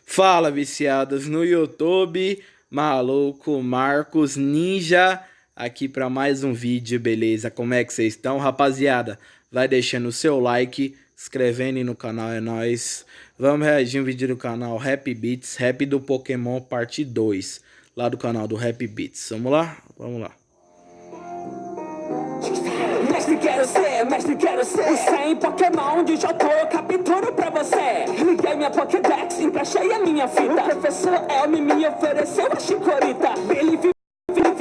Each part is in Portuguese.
Fala, viciados no YouTube, maluco Marcos Ninja aqui para mais um vídeo, beleza? Como é que vocês estão, rapaziada? Vai deixando o seu like, inscrevendo no canal, é nóis. Vamos reagir um vídeo do canal Rap Beats, Rap do Pokémon parte 2, lá do canal do Rap Beats. Vamos lá? Vamos lá. Mestre, quero ser o 100 Pokémon de Jotô, capturo pra você. Liguei minha Pokédex, emprestei a minha fita. O professor Elmi me ofereceu a chicorita.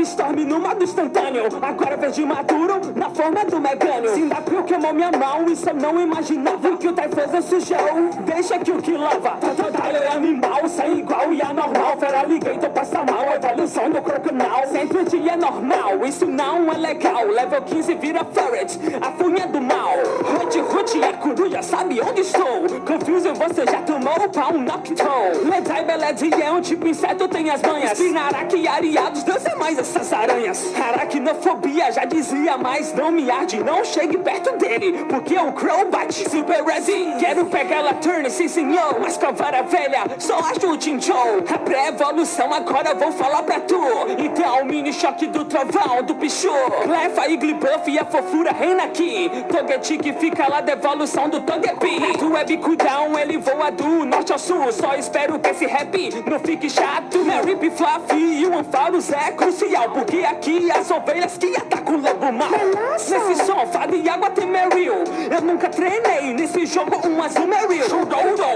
Storm no modo instantâneo. Agora vejo maduro na forma do Megânio. Se ainda Pokémon minha mão, isso eu não imaginava. Que o Typhlosion sujou, deixa que o que lava. Totodile é animal, sem igual e anormal. Feraligator passa mal, evolução do Croconal. Sempre o dia é normal, isso não é legal. Level 15 vira Ferret, a funha do mal. Root, a coruja sabe onde estou. Confusion, você já tomou pra um Noctowl. Ledai, Beled é um tipo inseto, tem as manhas. Spinarak e Ariados, dança mais essas aranhas. Aracnofobia já dizia, mas não me arde. Não chegue perto dele, porque o Crow bate. Super Resi, quero pegar ela turn, sim senhor. Mas com a vara velha, só acho o Chinchou. A pré-evolução agora vou falar pra tu. Então, mini choque do trovão, do Pichu. Clefa, Igglybuff e a fofura reina aqui. Togetic fica lá da evolução do Togepi. Do Web Cooldown, ele voa do norte ao sul. Só espero que esse rap não fique chato. Merip, Fluffy e o Ampharos é crucial, porque aqui as ovelhas que atacam o lobo mal. Nesse som, fada e água tem Meryl. Eu nunca treinei nesse jogo, um azul Meryl.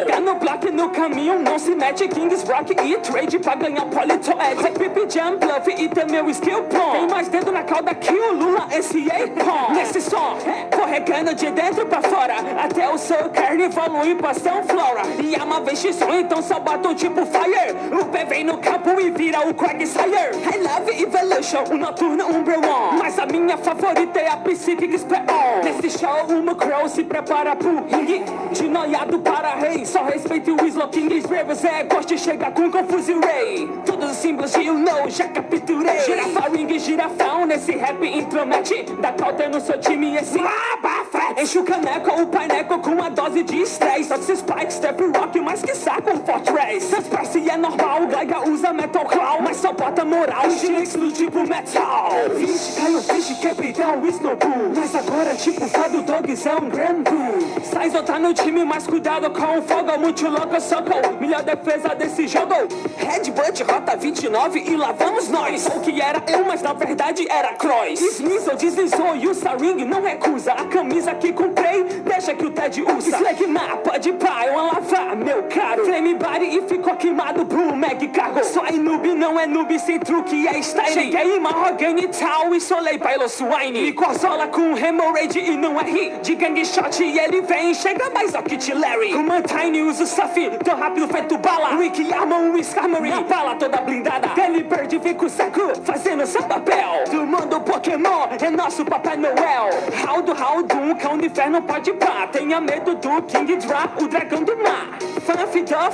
Tá no bloco no caminho, não se mete. Kings Rock e trade pra ganhar Politoed. Pipi Jump, Bluff e tem meu skill pom. Tem mais dedo na cauda que o Lula, esse pom. Nesse som, vou regando de dentro pra fora. Até o seu carne evolui pra São Flora. E é uma vez som, então só bato tipo Fire. O pé vem no campo e vira o Quagsire. I love Evolution, um noturno, um Brewon. Mas a minha favorita é a Psychic Speon. Nesse show, uma Crow se prepara pro ringue. De noiado para rei, só respeite o Slowking. Rivers é Ghost, chega com Confuse Ray. Todos os símbolos de you know, já capturei. Girafa, ring, girafão, nesse rap intromete. Dá cauta no seu time, esse abafa. Enche o caneco, o pineco com a dose de estresse. Todos esses Spike, Step Rock, mais que saco um Fortress. Transpasse é normal, Gaiga usa Metal Claw, mas só bota moral. Shinx no tipo metal. Fish, caiu fish, capitão, Snowpool. Mas agora tipo fado, Dogs é um Granbu. Saizo tá no time, mas cuidado com o fogo. Muito louco, soco, melhor defesa desse jogo. Headbutt, rota 29 e lá vamos nós. O que era eu, mas na verdade era Cross. Sneasel deslizou e o Saring não recusa. A camisa que comprei, deixa que o Ted usa. Slag mapa de pai, uma lavar, meu caro. Flame body e ficou queimado pro Meg Cargo. Só é noob, não é noob, sem truque, é style. Cheguei Mahogany e tal e solei Pilo Swine. Me corsola com Hemorrhage e não é hit. De Gang Shot e ele vem, chega mais ao Kit Larry. Com Mantine uso Suffy, tão rápido feito bala. Ricky Armon, Skarmory, a bala toda blindada. Delibird fica o saco, fazendo seu papel. Do mundo Pokémon, é nosso Papai Noel. Haldun, cão do inferno pode pá. Tenha medo do King Dra, o dragão do mar.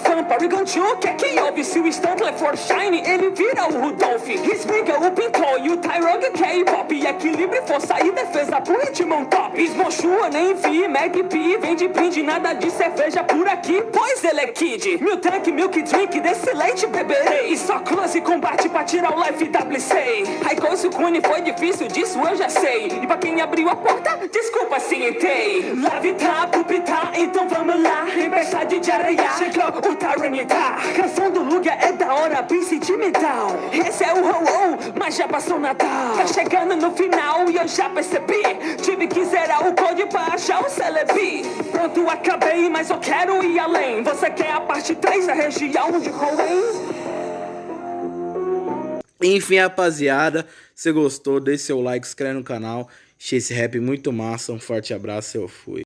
Fan, Porygon 2, que é que houve? Se o Stantler for Shine, ele vira o Rudolph. Esmiga o Pinto e o Tyrogue K-pop. Equilíbrio, força e defesa pro Hitmon top. Esmochua, nem vi, Magpie, vem de brinde. Nada de cerveja por aqui, pois ele é kid. Miltank, Milk Drink, desse leite beberei. E só close combate pra tirar o Life WC. Raikou Sukune foi difícil, disso eu já sei. E pra quem abriu a porta, desculpa se entrei. Lavita, pupita, então vamos lá. Tempestade de areia, chegou o Tyranitar. Canção do Lugia é da hora, bem sentimental. Esse é o Ho-Oh, mas já passou o Natal. Tá chegando no final e eu já percebi. Tive que zerar o código pra achar o Celebi. Pronto, acabei, mas eu quero ir além. Você quer a parte 3 da região de Hoenn? Enfim, rapaziada, se gostou, deixe seu like, se inscreve no canal. Achei esse rap muito massa. Um forte abraço, eu fui.